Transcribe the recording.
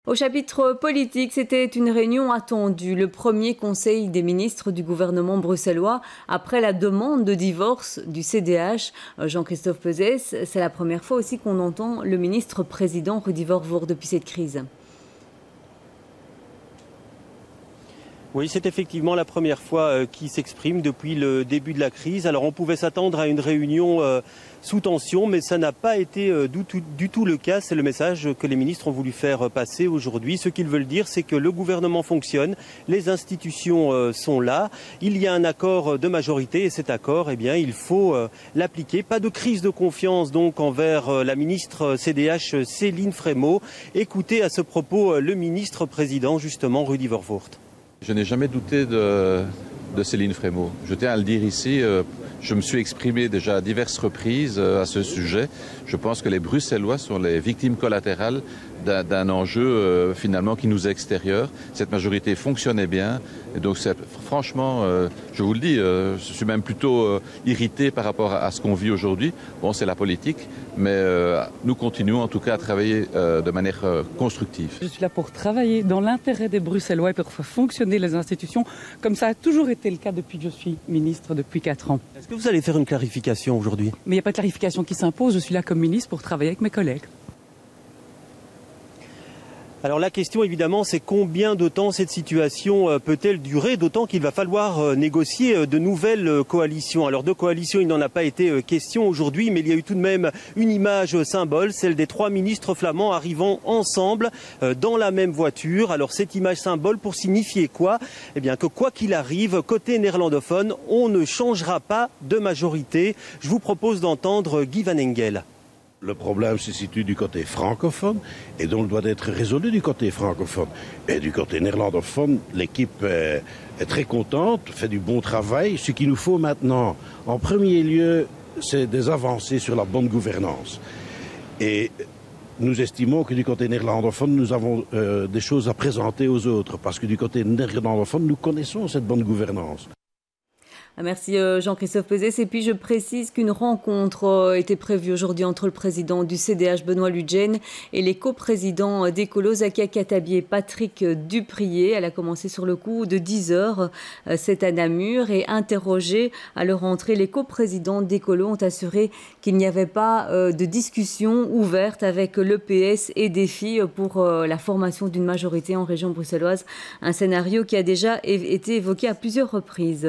Au chapitre politique, c'était une réunion attendue, le premier conseil des ministres du gouvernement bruxellois après la demande de divorce du CDH. Jean-Christophe Peuzès, c'est la première fois aussi qu'on entend le ministre-président Rudy Vervoort depuis cette crise. Oui, c'est effectivement la première fois qu'il s'exprime depuis le début de la crise. Alors on pouvait s'attendre à une réunion sous tension, mais ça n'a pas été du tout le cas. C'est le message que les ministres ont voulu faire passer aujourd'hui. Ce qu'ils veulent dire, c'est que le gouvernement fonctionne, les institutions sont là, il y a un accord de majorité et cet accord, eh bien, il faut l'appliquer. Pas de crise de confiance donc envers la ministre CDH Céline Frémaux. Écoutez à ce propos le ministre-président justement Rudy Vervoort. Je n'ai jamais douté de Céline Frémaux. Je tiens à le dire ici, je me suis exprimé déjà à diverses reprises à ce sujet. Je pense que les Bruxellois sont les victimes collatérales d'un enjeu finalement qui nous est extérieur. Cette majorité fonctionnait bien. Et donc franchement, je vous le dis, je suis même plutôt irrité par rapport à ce qu'on vit aujourd'hui. Bon, c'est la politique, mais nous continuons en tout cas à travailler de manière constructive. Je suis là pour travailler dans l'intérêt des Bruxellois et pour faire fonctionner les institutions, comme ça a toujours été le cas depuis que je suis ministre, depuis 4 ans. Est-ce que vous allez faire une clarification aujourd'hui? Mais il n'y a pas de clarification qui s'impose, je suis là comme ministre pour travailler avec mes collègues. Alors la question évidemment c'est combien de temps cette situation peut-elle durer, d'autant qu'il va falloir négocier de nouvelles coalitions. Alors de coalition il n'en a pas été question aujourd'hui, mais il y a eu tout de même une image symbole, celle des 3 ministres flamands arrivant ensemble dans la même voiture. Alors cette image symbole pour signifier quoi? Eh bien que quoi qu'il arrive, côté néerlandophone, on ne changera pas de majorité. Je vous propose d'entendre Guy Van Engel. Le problème se situe du côté francophone et donc doit être résolu du côté francophone. Et du côté néerlandophone, l'équipe est très contente, fait du bon travail. Ce qu'il nous faut maintenant, en premier lieu, c'est des avancées sur la bonne gouvernance. Et nous estimons que du côté néerlandophone, nous avons des choses à présenter aux autres, parce que du côté néerlandophone, nous connaissons cette bonne gouvernance. Merci Jean-Christophe Peuzès. Et puis je précise qu'une rencontre était prévue aujourd'hui entre le président du CDH Benoît Ludgen et les coprésidents d'Ecolo Zakia Khattabi et Patrick Duprier. Elle a commencé sur le coup de 10h c'est à Namur et interrogé à leur entrée, les coprésidents d'Ecolo ont assuré qu'il n'y avait pas de discussion ouverte avec l'EPS et Défi pour la formation d'une majorité en région bruxelloise. Un scénario qui a déjà été évoqué à plusieurs reprises.